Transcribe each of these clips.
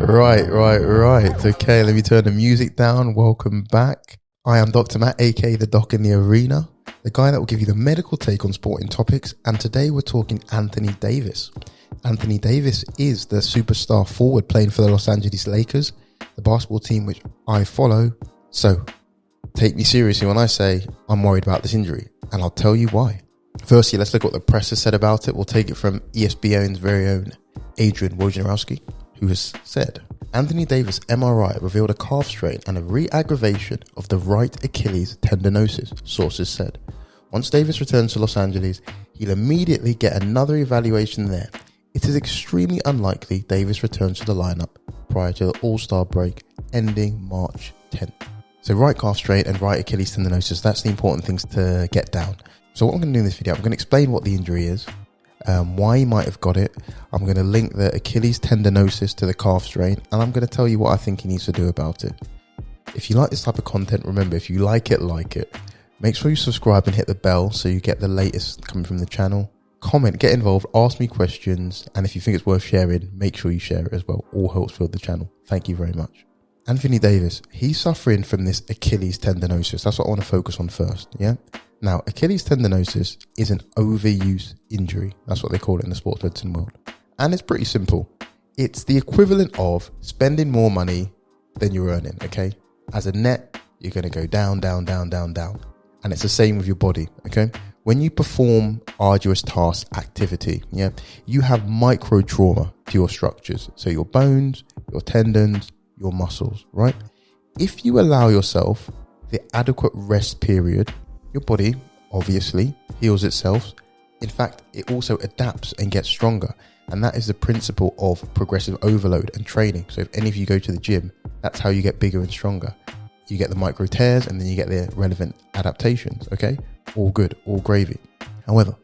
Right. Okay, let me turn the music down. Welcome back. I am Dr. Matt, aka the Doc in the Arena, the guy that will give you the medical take on sporting topics. And today we're talking Anthony Davis. Anthony Davis is the superstar forward playing for the Los Angeles Lakers, the basketball team which I follow. So take me seriously when I say I'm worried about this injury, and I'll tell you why. Firstly, let's look at what the press has said about it. We'll take it from ESPN's very own Adrian Wojnarowski, who has said, Anthony Davis' MRI revealed a calf strain and a re-aggravation of the right Achilles tendinosis, sources said. Once Davis returns to Los Angeles, he'll immediately get another evaluation there. It is extremely unlikely Davis returns to the lineup prior to the All-Star break ending March 10th. So right calf strain and right Achilles tendinosis, that's the important things to get down. So what I'm going to do in this video, I'm going to explain what the injury is, why he might have got it. I'm going to link the Achilles tendinosis to the calf strain, and I'm going to tell you what I think he needs to do about it. If you like this type of content, remember, if you like it, make sure you subscribe and hit the bell so you get the latest coming from the channel. Comment, get involved, ask me questions, and if you think it's worth sharing, make sure you share it as well. All helps build the channel. Thank you very much. Anthony Davis, he's suffering from this Achilles tendinosis. That's what I want to focus on first, yeah? Now, Achilles tendinosis is an overuse injury. That's what they call it in the sports medicine world. And it's pretty simple. It's the equivalent of spending more money than you're earning, okay? As a net, you're going to go down, down, down, down, down. And it's the same with your body, okay? When you perform arduous task activity, yeah, you have micro trauma to your structures. So your bones, your tendons, your muscles, right? If you allow yourself the adequate rest period, your body obviously heals itself. In fact, it also adapts and gets stronger. And that is the principle of progressive overload and training. So if any of you go to the gym, that's how you get bigger and stronger. You get the micro tears and then you get the relevant adaptations, okay? All good, all gravy. However,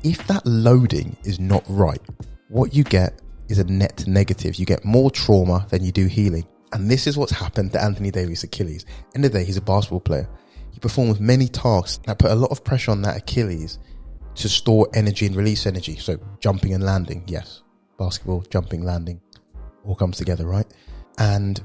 if that loading is not right, what you get is a net negative. You get more trauma than you do healing. And this is what's happened to Anthony Davis' Achilles. End of the day, he's a basketball player. He performs many tasks that put a lot of pressure on that Achilles to store energy and release energy. So jumping and landing, yes. Basketball, jumping, landing, all comes together, right? And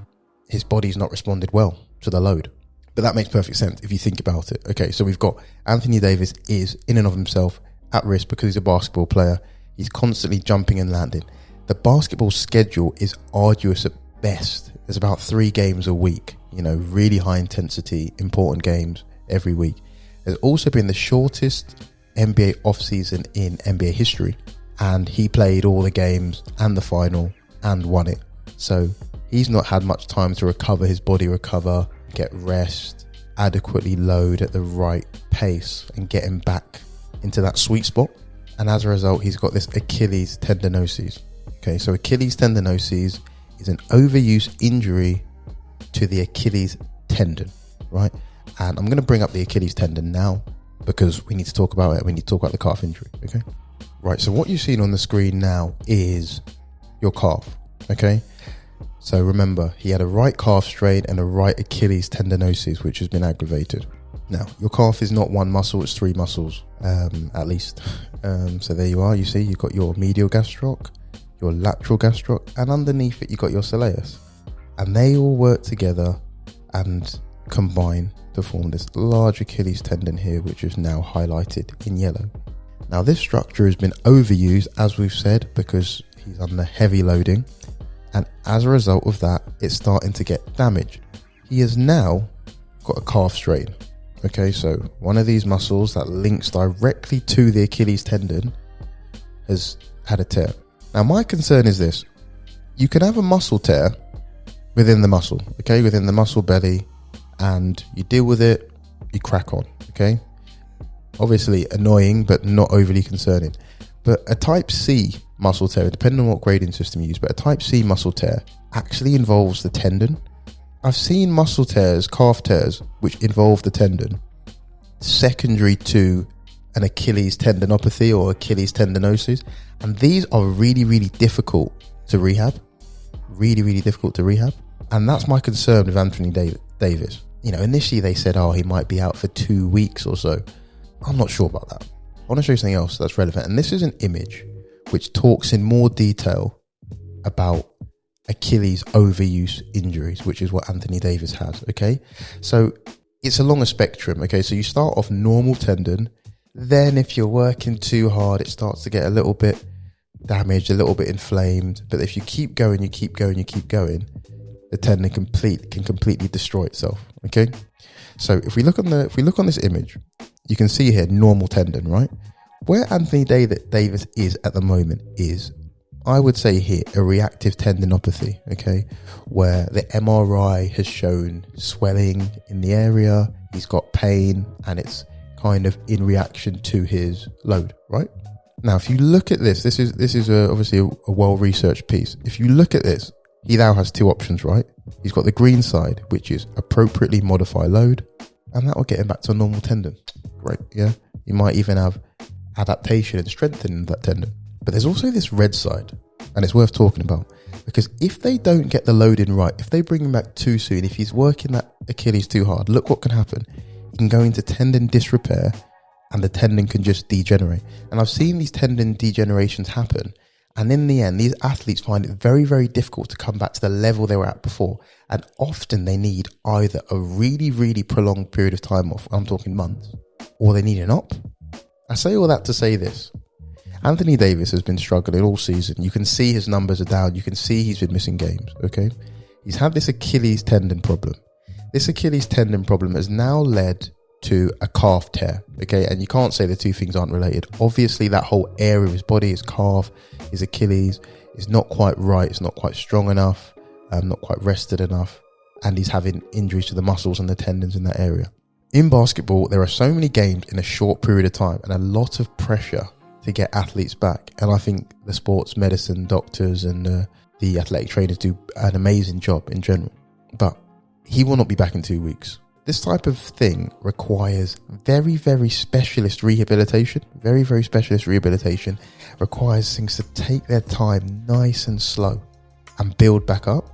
his body's not responded well to the load. But that makes perfect sense if you think about it. Okay, so we've got Anthony Davis is in and of himself at risk because he's a basketball player. He's constantly jumping and landing. The basketball schedule is arduous at best. There's about 3 games a week, really high intensity, important games every week. There's also been the shortest NBA offseason in NBA history. And he played all the games and the final and won it. So he's not had much time to recover, his body recover, get rest, adequately load at the right pace and get him back into that sweet spot. And as a result, he's got this Achilles tendinosis. Okay, so Achilles tendinosis is an overuse injury to the Achilles tendon, right? And I'm going to bring up the Achilles tendon now because we need to talk about it. We need to talk about the calf injury, okay? Right, so what you've seen on the screen now is your calf, okay? So remember, he had a right calf strain and a right Achilles tendinosis, which has been aggravated. Now, your calf is not one muscle, it's 3 muscles, at least. So there you are, you see, you've got your medial gastroc, your lateral gastroc, and underneath it, you've got your soleus. And they all work together and combine to form this large Achilles tendon here, which is now highlighted in yellow. Now, this structure has been overused, as we've said, because he's under heavy loading. And as a result of that, it's starting to get damaged. He has now got a calf strain. Okay, so one of these muscles that links directly to the Achilles tendon has had a tear. Now, my concern is this. You can have a muscle tear within the muscle, okay, within the muscle belly, and you deal with it, you crack on, okay? Obviously annoying, but not overly concerning. But a type C muscle tear, depending on what grading system you use, but a type C muscle tear actually involves the tendon. I've seen muscle tears, calf tears, which involve the tendon, secondary to an Achilles tendinopathy or Achilles tendinosis. And these are really, really difficult to rehab. Really, really difficult to rehab. And that's my concern with Anthony Davis. initially they said, he might be out for 2 weeks or so. I'm not sure about that. I want to show you something else that's relevant. And this is an image which talks in more detail about Achilles overuse injuries, which is what Anthony Davis has. Okay. So it's along a spectrum. Okay. So you start off normal tendon. Then if you're working too hard, it starts to get a little bit damaged, a little bit inflamed. But if you keep going, the tendon can completely destroy itself. Okay. So if we look on this image, you can see here normal tendon, right? Where Anthony Davis is at the moment is, I would say here, a reactive tendinopathy, okay? Where the MRI has shown swelling in the area, he's got pain, and it's kind of in reaction to his load, right? Now, if you look at this is obviously a well-researched piece. If you look at this, he now has two options, right? He's got the green side, which is appropriately modify load, and that will get him back to a normal tendon. Great, yeah? You might even have adaptation and strengthening that tendon. But there's also this red side, and it's worth talking about, because if they don't get the load in right, if they bring him back too soon, if he's working that Achilles too hard, look what can happen. He can go into tendon disrepair, and the tendon can just degenerate. And I've seen these tendon degenerations happen, and in the end, these athletes find it very, very difficult to come back to the level they were at before. And often they need either a really, really prolonged period of time off, I'm talking months, or they need an op. I say all that to say this. Anthony Davis has been struggling all season. You can see his numbers are down. You can see he's been missing games, okay? He's had this Achilles tendon problem. This Achilles tendon problem has now led to a calf tear, okay? And you can't say the two things aren't related. Obviously, that whole area of his body, his calf, his Achilles, is not quite right. It's not quite strong enough, not quite rested enough. And he's having injuries to the muscles and the tendons in that area. In basketball, there are so many games in a short period of time and a lot of pressure to get athletes back. And I think the sports medicine doctors and the athletic trainers do an amazing job in general. But he will not be back in 2 weeks. This type of thing requires very, very specialist rehabilitation. Very, very specialist rehabilitation requires things to take their time nice and slow and build back up.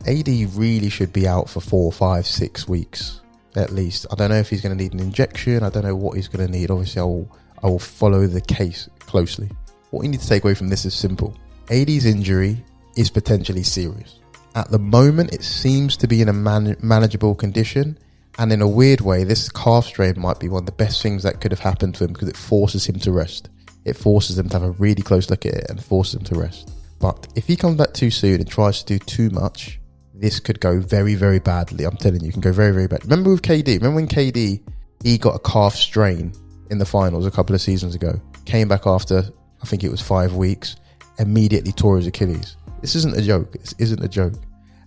AD really should be out for 4, 5, 6 weeks at least. I don't know if he's going to need an injection. I don't know what he's going to need. Obviously, I will follow the case closely. What you need to take away from this is simple. AD's injury is potentially serious. At the moment, it seems to be in a manageable condition. And in a weird way, this calf strain might be one of the best things that could have happened to him, because it forces him to rest. It forces him to have a really close look at it and forces him to rest. But if he comes back too soon and tries to do too much, this could go very, very badly. I'm telling you, it can go very, very bad. Remember with KD? Remember when KD, he got a calf strain in the finals a couple of seasons ago? Came back after, I think it was 5 weeks, immediately tore his Achilles. This isn't a joke. This isn't a joke.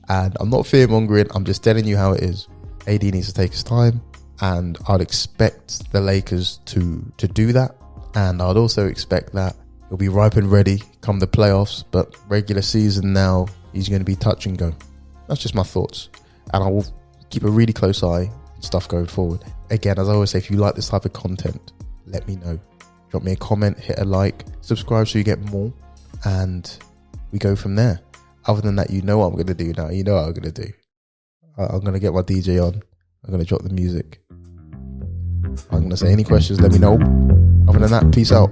And I'm not fear-mongering. I'm just telling you how it is. AD needs to take his time, and I'd expect the Lakers to do that. And I'd also expect that he'll be ripe and ready come the playoffs, but regular season now, he's going to be touch and go. That's just my thoughts. And I will keep a really close eye on stuff going forward. Again, as I always say, if you like this type of content, let me know. Drop me a comment, hit a like, subscribe so you get more, and we go from there. Other than that, you know what I'm going to do now. You know what I'm going to do. I'm going to get my DJ on. I'm going to drop the music. I'm going to say any questions, let me know. Other than that, peace out.